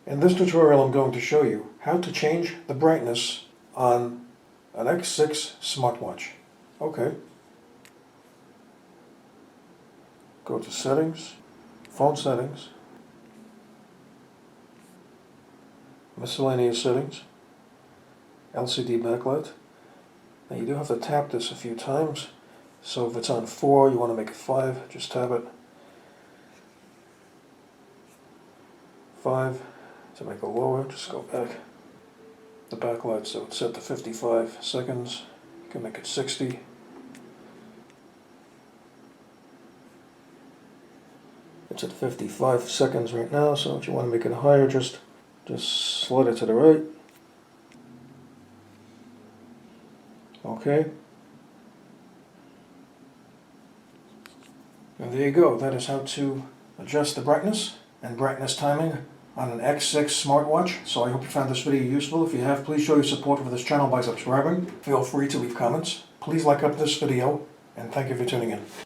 In this tutorial I'm going to show you how to change the brightness on an X6 smartwatch. Okay. Go to Settings, Phone Settings, Miscellaneous Settings, LCD Backlight. Now you do have to tap this a few times, so if it's on 4 you want to make it 5, just tap it. 5. To make it lower, just go back. The backlight, so it's set to 55 seconds. You can make it 60. It's at 55 seconds right now, so if you want to make it higher, just slide it to the right. Okay. And there you go. That is how to adjust the brightness and brightness timing on an X6 smartwatch. So I hope you found this video useful. If you have, please show your support for this channel by subscribing. Feel free to leave comments. Please like up this video, and thank you for tuning in.